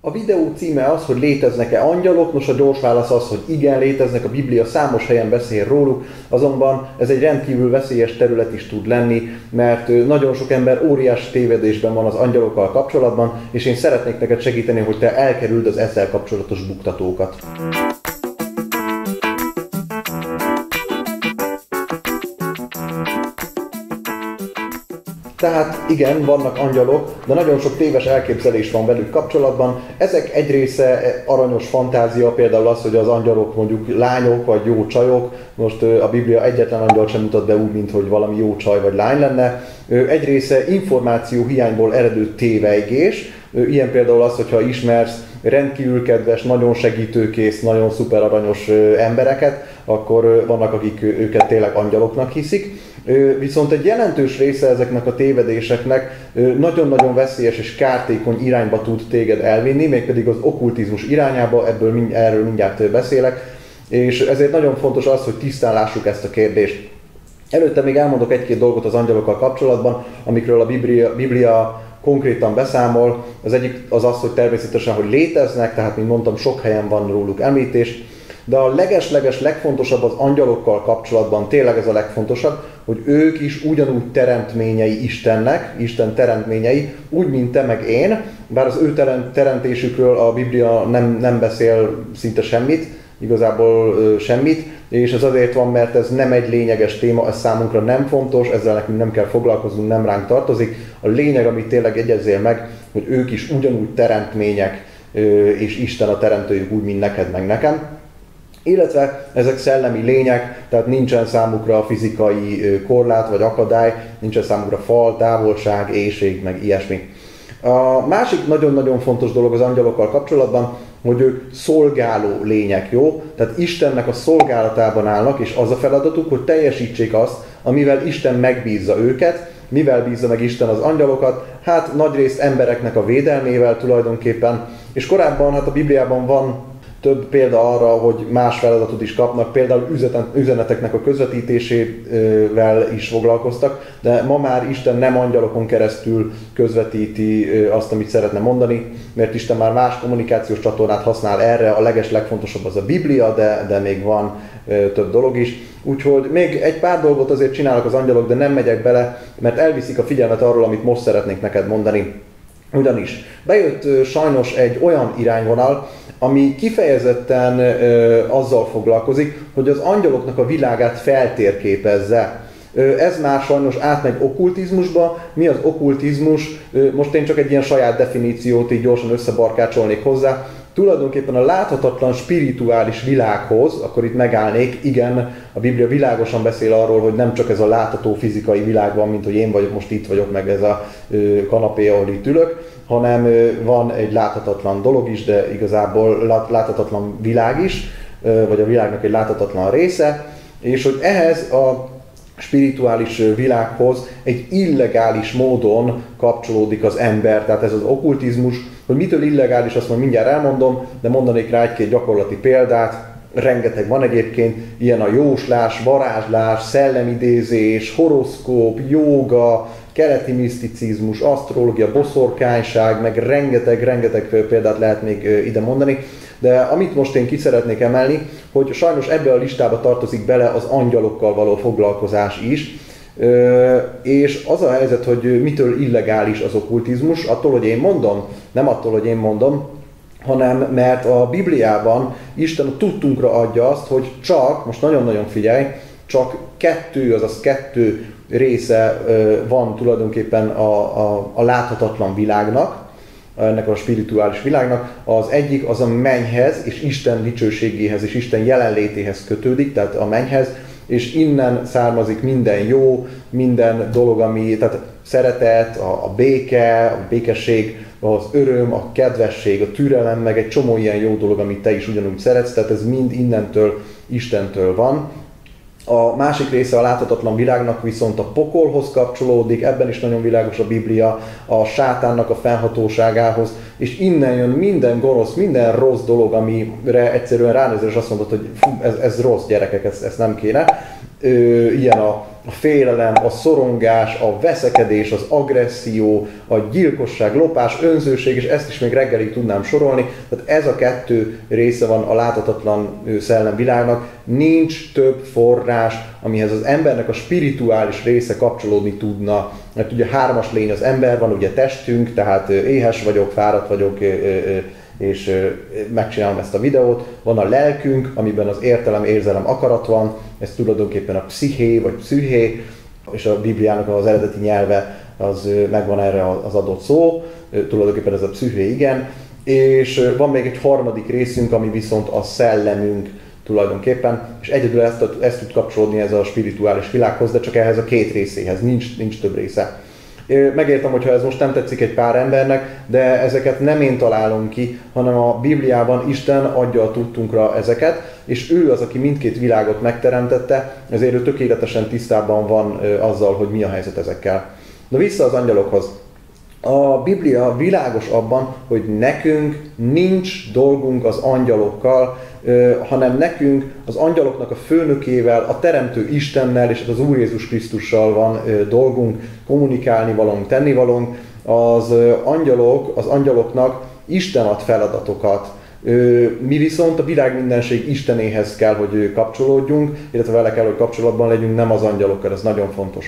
A videó címe az, hogy léteznek-e angyalok. Nos, a gyors válasz az, hogy igen, léteznek, a Biblia számos helyen beszél róluk, azonban ez egy rendkívül veszélyes terület is tud lenni, mert nagyon sok ember óriási tévedésben van az angyalokkal kapcsolatban, és én szeretnék neked segíteni, hogy te elkerüld az ezzel kapcsolatos buktatókat. Tehát igen, vannak angyalok, de nagyon sok téves elképzelés van velük kapcsolatban. Ezek egy része aranyos fantázia, például az, hogy az angyalok mondjuk lányok vagy jó csajok. Most a Biblia egyetlen angyal sem mutat be úgy, mint hogy valami jó csaj vagy lány lenne. Egy része információ hiányból eredő tévejgés. Ilyen például az, hogyha ismersz rendkívül kedves, nagyon segítőkész, nagyon szuper aranyos embereket, akkor vannak, akik őket tényleg angyaloknak hiszik. Viszont egy jelentős része ezeknek a tévedéseknek nagyon-nagyon veszélyes és kártékony irányba tud téged elvinni, mégpedig az okkultizmus irányába, erről mindjárt beszélek, és ezért nagyon fontos az, hogy tisztán lássuk ezt a kérdést. Előtte még elmondok egy-két dolgot az angyalokkal kapcsolatban, amikről a Biblia konkrétan beszámol. Az egyik az, hogy természetesen, hogy léteznek, tehát mint mondtam, sok helyen van róluk említés, de a leges-leges legfontosabb az angyalokkal kapcsolatban, tényleg ez a legfontosabb, hogy ők is ugyanúgy teremtményei Istennek, Isten teremtményei, úgy, mint te meg én, bár az ő teremtésükről a Biblia nem beszél szinte semmit, igazából semmit, és ez azért van, mert ez nem egy lényeges téma, ez számunkra nem fontos, ezzel nekünk nem kell foglalkoznunk, nem ránk tartozik. A lényeg, amit tényleg egyezzél meg, hogy ők is ugyanúgy teremtmények, és Isten a teremtőjük úgy, mint neked, meg nekem. Illetve ezek szellemi lények, tehát nincsen számukra fizikai korlát vagy akadály, nincsen számukra fal, távolság, éhség, meg ilyesmi. A másik nagyon-nagyon fontos dolog az angyalokkal kapcsolatban, hogy ők szolgáló lények, jó? Tehát Istennek a szolgálatában állnak, és az a feladatuk, hogy teljesítsék azt, amivel Isten megbízza őket. Mivel bízza meg Isten az angyalokat? Hát nagyrészt embereknek a védelmével tulajdonképpen. És korábban, hát a Bibliában van több példa arra, hogy más feladatot is kapnak, például üzeneteknek a közvetítésével is foglalkoztak, de ma már Isten nem angyalokon keresztül közvetíti azt, amit szeretne mondani, mert Isten már más kommunikációs csatornát használ erre, a legfontosabb az a Biblia, de még van több dolog is. Úgyhogy még egy pár dolgot azért csinálnak az angyalok, de nem megyek bele, mert elviszik a figyelmet arról, amit most szeretnék neked mondani. Ugyanis bejött sajnos egy olyan irányvonal, ami kifejezetten azzal foglalkozik, hogy az angyaloknak a világát feltérképezze. Ez már sajnos átmegy okkultizmusba. Mi az okkultizmus? Most én csak egy ilyen saját definíciót így gyorsan összebarkácsolnék hozzá. Tulajdonképpen a láthatatlan spirituális világhoz, akkor itt megállnék, igen, a Biblia világosan beszél arról, hogy nem csak ez a látható fizikai világ van, mint hogy én vagyok, most itt vagyok, meg ez a kanapé, ahol itt ülök, hanem van egy láthatatlan dolog is, de igazából láthatatlan világ is, vagy a világnak egy láthatatlan része, és hogy ehhez a spirituális világhoz egy illegális módon kapcsolódik az ember, tehát ez az okkultizmus. Hogy mitől illegális, azt majd mindjárt elmondom, de mondanék rá egy-két gyakorlati példát. Rengeteg van egyébként, ilyen a jóslás, varázslás, szellemidézés, horoszkóp, jóga, keleti miszticizmus, asztrológia, boszorkányság, meg rengeteg példát lehet még ide mondani. De amit most én ki szeretnék emelni, hogy sajnos ebbe a listába tartozik bele az angyalokkal való foglalkozás is, és az a helyzet, hogy mitől illegális az okkultizmus, attól, hogy én mondom, nem attól, hogy én mondom, hanem mert a Bibliában Isten a tudtunkra adja azt, hogy csak, most nagyon-nagyon figyelj, csak kettő része van tulajdonképpen a láthatatlan világnak, ennek a spirituális világnak. Az egyik az a mennyhez, és Isten dicsőségéhez, és Isten jelenlétéhez kötődik, tehát a mennyhez, és innen származik minden jó, minden dolog, ami, tehát szeretet, a béke, a békesség, az öröm, a kedvesség, a türelem, meg egy csomó ilyen jó dolog, amit te is ugyanúgy szeretsz, tehát ez mind innentől, Istentől van. A másik része a láthatatlan világnak viszont a pokolhoz kapcsolódik, ebben is nagyon világos a Biblia, a sátánnak a fennhatóságához, és innen jön minden gonosz, minden rossz dolog, amire egyszerűen ránézel, és azt mondod, hogy fú, ez rossz, gyerekek, ezt nem kéne. ilyen a félelem, a szorongás, a veszekedés, az agresszió, a gyilkosság, lopás, önzőség, és ezt is még reggelig tudnám sorolni. Tehát ez a 2 része van a láthatatlan szellemvilágnak. Nincs több forrás, amihez az embernek a spirituális része kapcsolódni tudna. Mert ugye 3-as lény az ember, van ugye testünk, tehát éhes vagyok, fáradt vagyok, és megcsinálom ezt a videót. Van a lelkünk, amiben az értelem, érzelem, akarat van, ez tulajdonképpen a psziché vagy pszüché, és a Bibliának az eredeti nyelve az megvan erre az adott szó, tulajdonképpen ez a pszüché, igen. És van még egy 3. részünk, ami viszont a szellemünk tulajdonképpen, és egyedül ezt tud kapcsolódni ez a spirituális világhoz, de csak ehhez a 2 részéhez, nincs több része. Megértem, hogyha ez most nem tetszik egy pár embernek, de ezeket nem én találom ki, hanem a Bibliában Isten adja a tudtunkra ezeket, és ő az, aki mindkét világot megteremtette, ezért ő tökéletesen tisztában van azzal, hogy mi a helyzet ezekkel. De vissza az angyalokhoz. A Biblia világos abban, hogy nekünk nincs dolgunk az angyalokkal, hanem nekünk az angyaloknak a főnökével, a Teremtő Istennel és az Úr Jézus Krisztussal van dolgunk, kommunikálni valónk, tenni valónk. Az angyaloknak Isten ad feladatokat. Mi viszont a világ mindenség Istenéhez kell, hogy kapcsolódjunk, illetve vele kell, hogy kapcsolatban legyünk, nem az angyalokkal, ez nagyon fontos.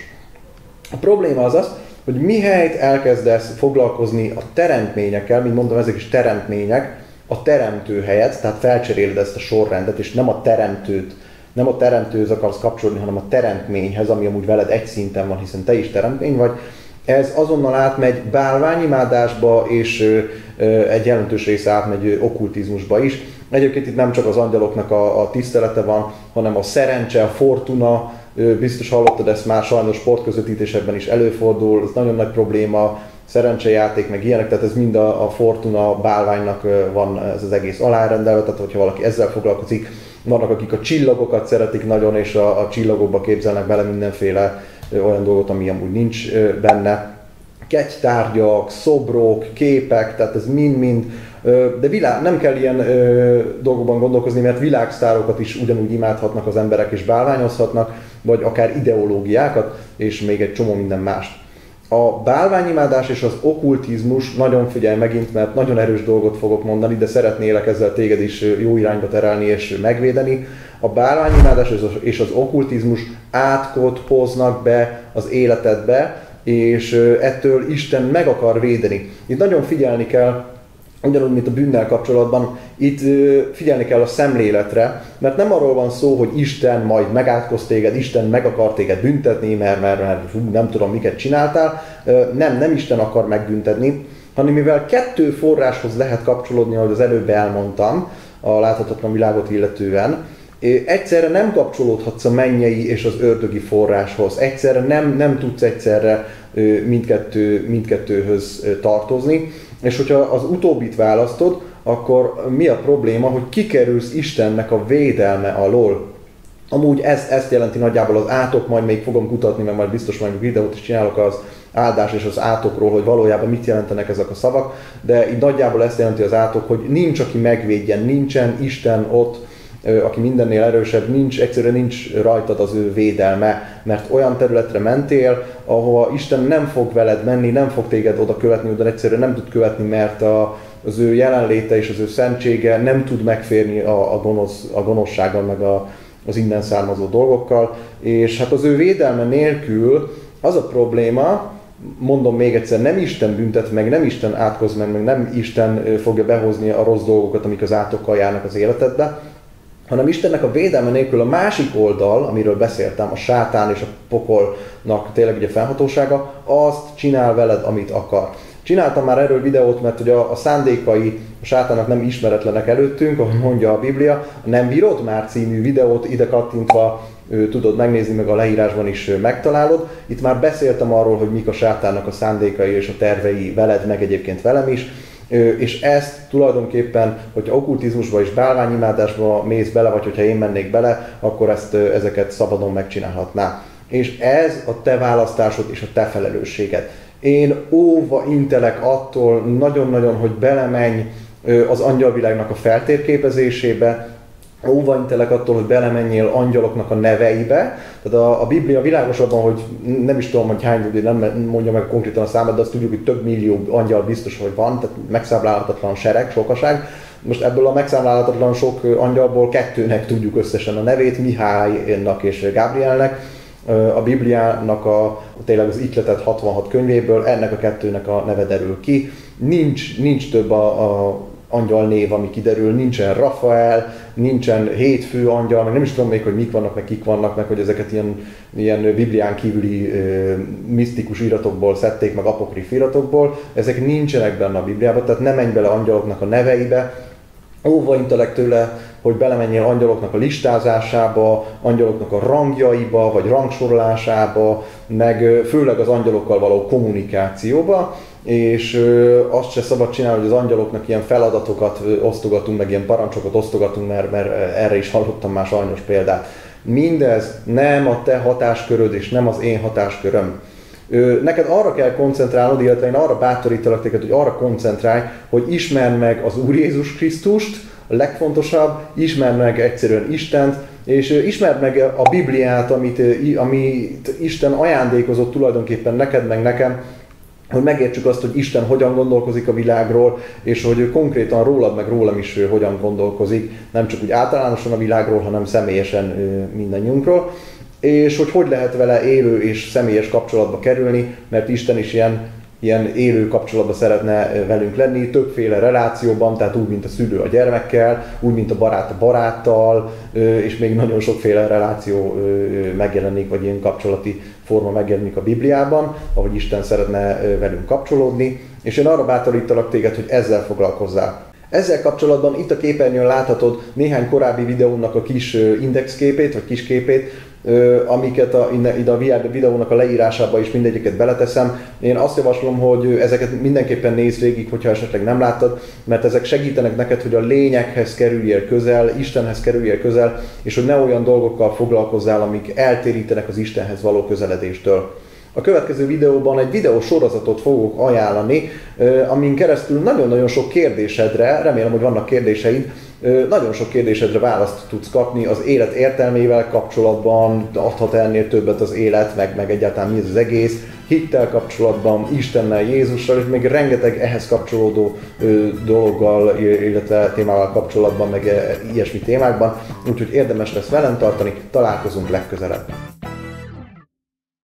A probléma az, hogy mihelyt elkezdesz foglalkozni a teremtményekkel, mint mondtam, ezek is teremtmények, a teremtő helyett, tehát felcseréled ezt a sorrendet, és nem a teremtőhöz akarsz kapcsolni, hanem a teremtményhez, ami amúgy veled egy szinten van, hiszen te is teremtmény vagy. Ez azonnal átmegy bálványimádásba, és egy jelentős része átmegy okkultizmusba is. Egyébként itt nem csak az angyaloknak a tisztelete van, hanem a szerencse, a fortuna, biztos hallottad ezt már, sajnos sportközvetítésekben is előfordul, ez nagyon nagy probléma, szerencsejáték, meg ilyenek, tehát ez mind a fortuna bálványnak van ez az egész alárendelve, tehát hogyha valaki ezzel foglalkozik, vannak akik a csillagokat szeretik nagyon, és a csillagokba képzelnek bele mindenféle olyan dolgot, ami amúgy nincs benne. Kegytárgyak, szobrok, képek, tehát ez mind-mind, de nem kell ilyen dolgokban gondolkozni, mert világsztárokat is ugyanúgy imádhatnak az emberek és bálványozhatnak, vagy akár ideológiákat, és még egy csomó minden mást. A bálványimádás és az okkultizmus, nagyon figyelj megint, mert nagyon erős dolgot fogok mondani, de szeretnélek ezzel téged is jó irányba terelni és megvédeni. A bálványimádás és az okkultizmus átkot hoznak be az életedbe, és ettől Isten meg akar védeni. Itt nagyon figyelni kell, ugyanúgy, mint a bűnnel kapcsolatban, itt figyelni kell a szemléletre, mert nem arról van szó, hogy Isten majd megátkoz téged, Isten meg akar téged büntetni, mert nem tudom, miket csináltál. Nem Isten akar megbüntetni, hanem mivel 2 forráshoz lehet kapcsolódni, ahogy az előbb elmondtam, a láthatatlan világot illetően, egyszerre nem kapcsolódhatsz a mennyei és az ördögi forráshoz. Egyszerre nem tudsz egyszerre mindkettőhöz tartozni. És hogyha az utóbbit választod, akkor mi a probléma, hogy kikerülsz Istennek a védelme alól. Amúgy ezt jelenti nagyjából az átok, majd még fogom kutatni, mert majd biztos majd videót is csinálok az áldás és az átokról, hogy valójában mit jelentenek ezek a szavak, de így nagyjából ezt jelenti az átok, hogy nincs, aki megvédjen, nincsen Isten ott, aki mindennél erősebb, egyszerűen nincs rajtad az ő védelme, mert olyan területre mentél, ahova Isten nem fog veled menni, nem fog téged oda követni, de egyszerűen nem tud követni, mert az ő jelenléte és az ő szentsége nem tud megférni a gonoszsággal, meg az innen származó dolgokkal, és hát az ő védelme nélkül az a probléma, mondom még egyszer, nem Isten büntet meg, nem Isten átkoz meg nem Isten fogja behozni a rossz dolgokat, amik az átokkal járnak az életedbe, hanem Istennek a védelme nélkül a másik oldal, amiről beszéltem, a sátán és a pokolnak tényleg ugye fennhatósága, azt csinál veled, amit akar. Csináltam már erről videót, mert ugye a szándékai a sátának nem ismeretlenek előttünk, ahogy mondja a Biblia. Nem bírod már című videót ide kattintva tudod megnézni, meg a leírásban is megtalálod. Itt már beszéltem arról, hogy mik a sátánnak a szándékai és a tervei veled, meg egyébként velem is. És ezt tulajdonképpen, hogyha okkultizmusba és bálványimádásba mész bele, vagy hogyha én mennék bele, akkor ezeket szabadon megcsinálhatná. És ez a te választásod és a te felelősséged. Én óva intelek attól nagyon-nagyon, hogy belemenj az angyalvilágnak a feltérképezésébe, óvaintelek attól, hogy belemenjél angyaloknak a neveibe. Tehát a Biblia világosabban, hogy nem is tudom, hogy hány, nem mondja meg konkrétan a számot, de azt tudjuk, hogy több millió angyal biztos, hogy van, tehát megszámlálhatatlan sereg, sokaság. Most ebből a megszámlálhatatlan sok angyalból kettőnek tudjuk összesen a nevét, Mihálynak és Gábrielnek. A Bibliának tényleg az ihletett 66 könyvéből ennek a kettőnek a neve derül ki. Nincs több a angyal név, ami kiderül, nincsen Rafael, nincsen 7 fő angyal, meg nem is tudom még, hogy mik vannak, meg kik vannak, meg hogy ezeket ilyen Biblián kívüli misztikus iratokból szedték, meg apokrif iratokból. Ezek nincsenek benne a Bibliában, tehát ne menj bele angyaloknak a neveibe. Óvaintelek tőle, hogy belemenjél angyaloknak a listázásába, angyaloknak a rangjaiba, vagy rangsorolásába, meg főleg az angyalokkal való kommunikációba, és azt se szabad csinálni, hogy az angyaloknak ilyen feladatokat osztogatunk, meg ilyen parancsokat osztogatunk, mert erre is hallottam már sajnos példát. Mindez nem a te hatásköröd, és nem az én hatásköröm. Neked arra kell koncentrálnod, illetve én arra bátorítalak téged, hogy arra koncentrálj, hogy ismerd meg az Úr Jézus Krisztust, a legfontosabb, ismerd meg egyszerűen Istent, és ismerd meg a Bibliát, amit Isten ajándékozott tulajdonképpen neked, meg nekem, hogy megértsük azt, hogy Isten hogyan gondolkozik a világról, és hogy konkrétan rólad, meg rólam is hogyan gondolkozik, nem csak úgy általánosan a világról, hanem személyesen mindannyiunkról, és hogy lehet vele élő és személyes kapcsolatba kerülni, mert Isten is ilyen élő kapcsolatban szeretne velünk lenni, többféle relációban, tehát úgy, mint a szülő a gyermekkel, úgy, mint a barát a baráttal, és még nagyon sokféle reláció megjelenik, vagy ilyen kapcsolati forma megjelenik a Bibliában, ahogy Isten szeretne velünk kapcsolódni, és én arra bátorítalak téged, hogy ezzel foglalkozzál. Ezzel kapcsolatban itt a képernyőn láthatod néhány korábbi videónak a kis indexképét, vagy kis képét, amiket ide a videónak a leírásába is mindegyiket beleteszem. Én azt javaslom, hogy ezeket mindenképpen nézd végig, hogyha esetleg nem láttad, mert ezek segítenek neked, hogy a lényeghez kerüljél közel, Istenhez kerüljél közel, és hogy ne olyan dolgokkal foglalkozzál, amik eltérítenek az Istenhez való közeledéstől. A következő videóban egy videósorozatot fogok ajánlani, amin keresztül nagyon-nagyon sok kérdésedre, remélem, hogy vannak kérdéseid, nagyon sok kérdésedre választ tudsz kapni az élet értelmével kapcsolatban, adhat ennél többet az élet, meg egyáltalán mi ez az egész, hittel kapcsolatban, Istennel, Jézussal, és még rengeteg ehhez kapcsolódó dologgal, illetve témával kapcsolatban, meg ilyesmi témákban, úgyhogy érdemes lesz velem tartani, találkozunk legközelebb.